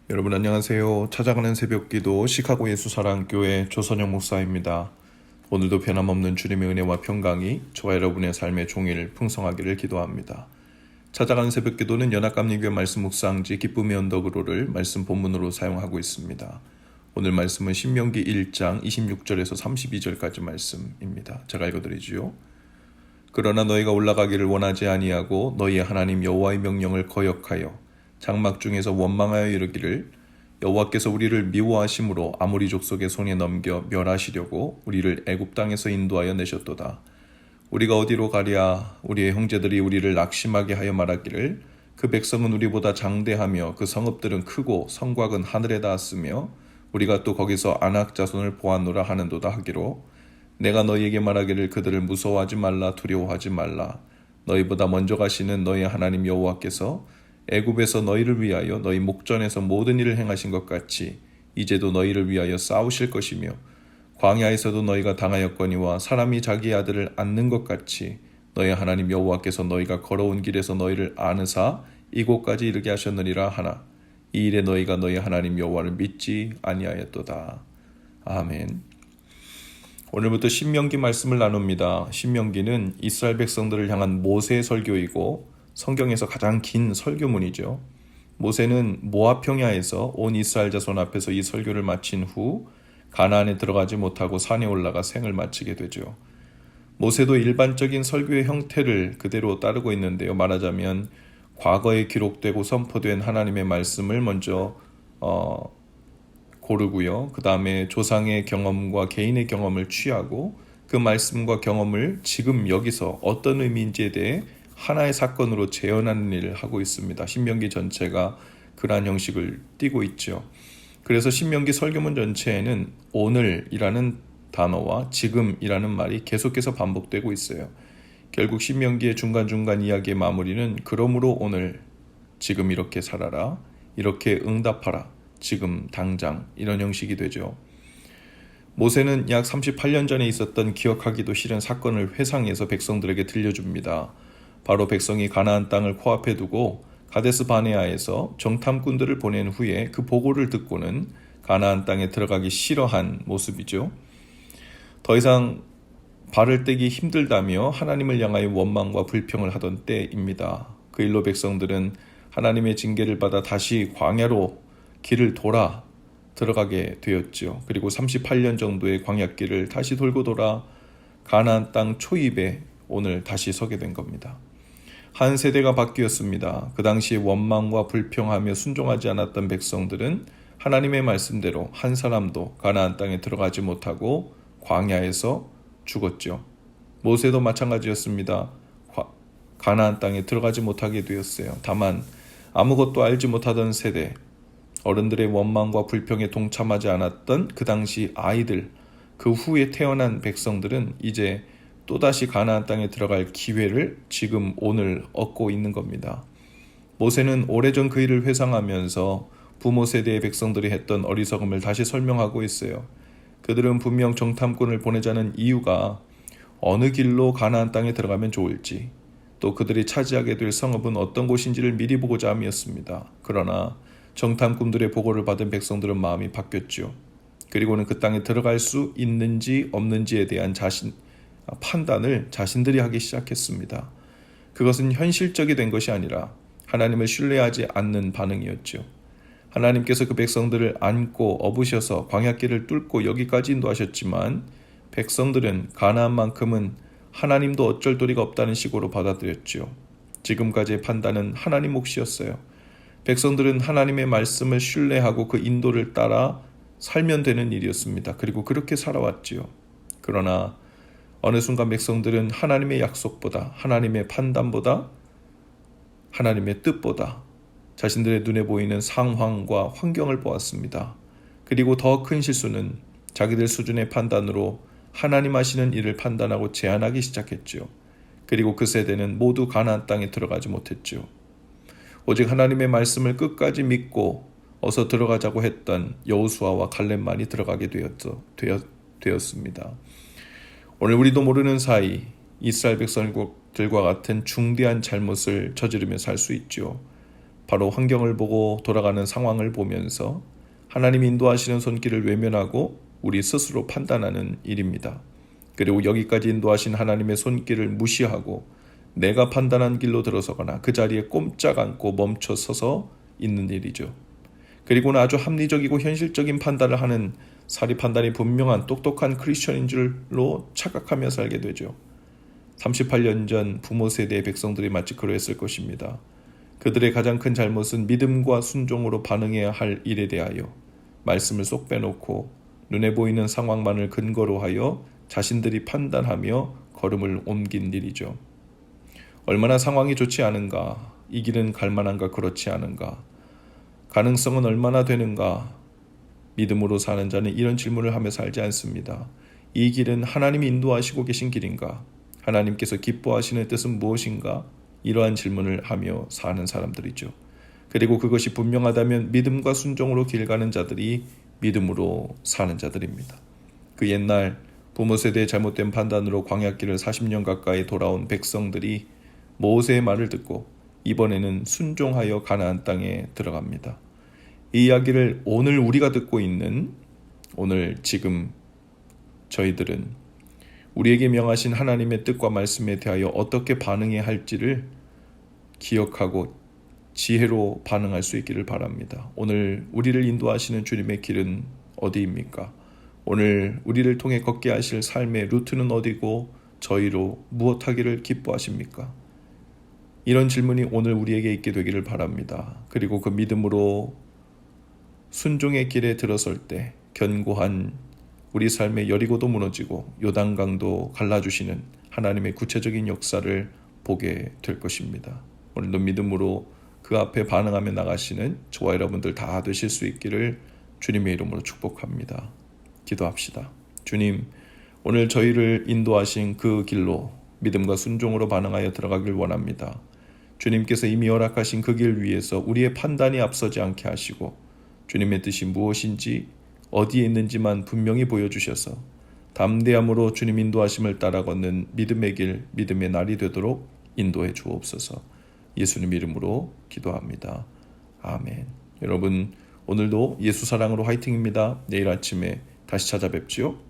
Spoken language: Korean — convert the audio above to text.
여러분 안녕하세요. 찾아가는 새벽기도 시카고 예수사랑교회 조선영 목사입니다. 오늘도 변함없는 주님의 은혜와 평강이 저와 여러분의 삶의 종일 풍성하기를 기도합니다. 찾아가는 새벽기도는 연합감리교회 말씀 묵상지 기쁨의 언덕으로를 말씀 본문으로 사용하고 있습니다. 오늘 말씀은 신명기 1장 26절에서 32절까지 말씀입니다. 제가 읽어드리지요. 그러나 너희가 올라가기를 원하지 아니하고 너희의 하나님 여호와의 명령을 거역하여 장막 중에서 원망하여 이르기를 여호와께서 우리를 미워하심으로 아모리 족속의 손에 넘겨 멸하시려고 우리를 애굽 땅에서 인도하여 내셨도다. 우리가 어디로 가랴? 우리의 형제들이 우리를 낙심하게 하여 말하기를 그 백성은 우리보다 장대하며 그 성읍들은 크고 성곽은 하늘에 닿았으며 우리가 또 거기서 아낙 자손을 보았노라 하는도다 하기로 내가 너희에게 말하기를 그들을 무서워하지 말라 두려워하지 말라. 너희보다 먼저 가시는 너희 하나님 여호와께서 애굽에서 너희를 위하여 너희 목전에서 모든 일을 행하신 것 같이 이제도 너희를 위하여 싸우실 것이며 광야에서도 너희가 당하였거니와 사람이 자기 아들을 안는 것 같이 너희 하나님 여호와께서 너희가 걸어온 길에서 너희를 안으사 이곳까지 이르게 하셨느니라 하나 이 일에 너희가 너희 하나님 여호와를 믿지 아니하였도다. 아멘. 오늘부터 신명기 말씀을 나눕니다. 신명기는 이스라엘 백성들을 향한 모세의 설교이고 성경에서 가장 긴 설교문이죠. 모세는 모압 평야에서 온 이스라엘 자손 앞에서 이 설교를 마친 후 가나안에 들어가지 못하고 산에 올라가 생을 마치게 되죠. 모세도 일반적인 설교의 형태를 그대로 따르고 있는데요. 말하자면 과거에 기록되고 선포된 하나님의 말씀을 먼저 고르고요. 그 다음에 조상의 경험과 개인의 경험을 취하고 그 말씀과 경험을 지금 여기서 어떤 의미인지에 대해 하나의 사건으로 재현하는 일을 하고 있습니다. 신명기 전체가 그러한 형식을 띠고 있죠. 그래서 신명기 설교문 전체에는 오늘이라는 단어와 지금이라는 말이 계속해서 반복되고 있어요. 결국 신명기의 중간중간 이야기의 마무리는 그러므로 오늘 지금 이렇게 살아라, 이렇게 응답하라, 지금 당장 이런 형식이 되죠. 모세는 약 38년 전에 있었던 기억하기도 싫은 사건을 회상해서 백성들에게 들려줍니다. 바로 백성이 가나안 땅을 코앞에 두고 가데스 바네아에서 정탐꾼들을 보낸 후에 그 보고를 듣고는 가나안 땅에 들어가기 싫어한 모습이죠. 더 이상 발을 떼기 힘들다며 하나님을 향하여 원망과 불평을 하던 때입니다. 그 일로 백성들은 하나님의 징계를 받아 다시 광야로 길을 돌아 들어가게 되었죠. 그리고 38년 정도의 광야길을 다시 돌고 돌아 가나안 땅 초입에 오늘 다시 서게 된 겁니다. 한 세대가 바뀌었습니다. 그 당시에 원망과 불평하며 순종하지 않았던 백성들은 하나님의 말씀대로 한 사람도 가나안 땅에 들어가지 못하고 광야에서 죽었죠. 모세도 마찬가지였습니다. 가나안 땅에 들어가지 못하게 되었어요. 다만 아무것도 알지 못하던 세대, 어른들의 원망과 불평에 동참하지 않았던 그 당시 아이들, 그 후에 태어난 백성들은 이제 또다시 가나안 땅에 들어갈 기회를 지금 오늘 얻고 있는 겁니다. 모세는 오래전 그 일을 회상하면서 부모 세대의 백성들이 했던 어리석음을 다시 설명하고 있어요. 그들은 분명 정탐꾼을 보내자는 이유가 어느 길로 가나안 땅에 들어가면 좋을지, 또 그들이 차지하게 될 성읍은 어떤 곳인지를 미리 보고자 함이었습니다. 그러나 정탐꾼들의 보고를 받은 백성들은 마음이 바뀌었죠. 그리고는 그 땅에 들어갈 수 있는지 없는지에 대한 판단을 자신들이 하기 시작했습니다. 그것은 현실적이 된 것이 아니라 하나님을 신뢰하지 않는 반응이었죠. 하나님께서 그 백성들을 안고 업으셔서 광야길을 뚫고 여기까지 인도하셨지만 백성들은 가나안만큼은 하나님도 어쩔 도리가 없다는 식으로 받아들였죠. 지금까지의 판단은 하나님 몫이었어요. 백성들은 하나님의 말씀을 신뢰하고 그 인도를 따라 살면 되는 일이었습니다. 그리고 그렇게 살아왔지요. 그러나 어느 순간 백성들은 하나님의 약속보다, 하나님의 판단보다, 하나님의 뜻보다 자신들의 눈에 보이는 상황과 환경을 보았습니다. 그리고 더 큰 실수는 자기들 수준의 판단으로 하나님 하시는 일을 판단하고 제한하기 시작했죠. 그리고 그 세대는 모두 가나안 땅에 들어가지 못했죠. 오직 하나님의 말씀을 끝까지 믿고 어서 들어가자고 했던 여호수아와 갈렙만이 들어가게 되었습니다. 오늘 우리도 모르는 사이 이스라엘 백성들과 같은 중대한 잘못을 저지르며 살 수 있죠. 바로 환경을 보고 돌아가는 상황을 보면서 하나님이 인도하시는 손길을 외면하고 우리 스스로 판단하는 일입니다. 그리고 여기까지 인도하신 하나님의 손길을 무시하고 내가 판단한 길로 들어서거나 그 자리에 꼼짝 않고 멈춰 서서 있는 일이죠. 그리고는 아주 합리적이고 현실적인 판단을 하는 사리 판단이 분명한 똑똑한 크리스천인 줄로 착각하며 살게 되죠. 38년 전 부모 세대의 백성들이 마치 그러했을 것입니다. 그들의 가장 큰 잘못은 믿음과 순종으로 반응해야 할 일에 대하여 말씀을 쏙 빼놓고 눈에 보이는 상황만을 근거로 하여 자신들이 판단하며 걸음을 옮긴 일이죠. 얼마나 상황이 좋지 않은가, 이 길은 갈만한가 그렇지 않은가, 가능성은 얼마나 되는가, 믿음으로 사는 자는 이런 질문을 하며 살지 않습니다. 이 길은 하나님이 인도하시고 계신 길인가? 하나님께서 기뻐하시는 뜻은 무엇인가? 이러한 질문을 하며 사는 사람들이죠. 그리고 그것이 분명하다면 믿음과 순종으로 길 가는 자들이 믿음으로 사는 자들입니다. 그 옛날 부모 세대의 잘못된 판단으로 광야길을 40년 가까이 돌아온 백성들이 모세의 말을 듣고 이번에는 순종하여 가나안 땅에 들어갑니다. 이 이야기를 오늘 우리가 듣고 있는 오늘 지금 저희들은 우리에게 명하신 하나님의 뜻과 말씀에 대하여 어떻게 반응해야 할지를 기억하고 지혜로 반응할 수 있기를 바랍니다. 오늘 우리를 인도하시는 주님의 길은 어디입니까? 오늘 우리를 통해 걷게 하실 삶의 루트는 어디고 저희로 무엇하기를 기뻐하십니까? 이런 질문이 오늘 우리에게 있게 되기를 바랍니다. 그리고 그 믿음으로 순종의 길에 들어설 때 견고한 우리 삶의 여리고도 무너지고 요단강도 갈라주시는 하나님의 구체적인 역사를 보게 될 것입니다. 오늘도 믿음으로 그 앞에 반응하며 나가시는 저와 여러분들 다 되실 수 있기를 주님의 이름으로 축복합니다. 기도합시다. 주님, 오늘 저희를 인도하신 그 길로 믿음과 순종으로 반응하여 들어가길 원합니다. 주님께서 이미 허락하신 그 길 위에서 우리의 판단이 앞서지 않게 하시고 주님의 뜻이 무엇인지 어디에 있는지만 분명히 보여주셔서 담대함으로 주님 인도하심을 따라 걷는 믿음의 길, 믿음의 날이 되도록 인도해 주옵소서. 예수님 이름으로 기도합니다. 아멘. 여러분, 오늘도 예수 사랑으로 화이팅입니다. 내일 아침에 다시 찾아뵙지요.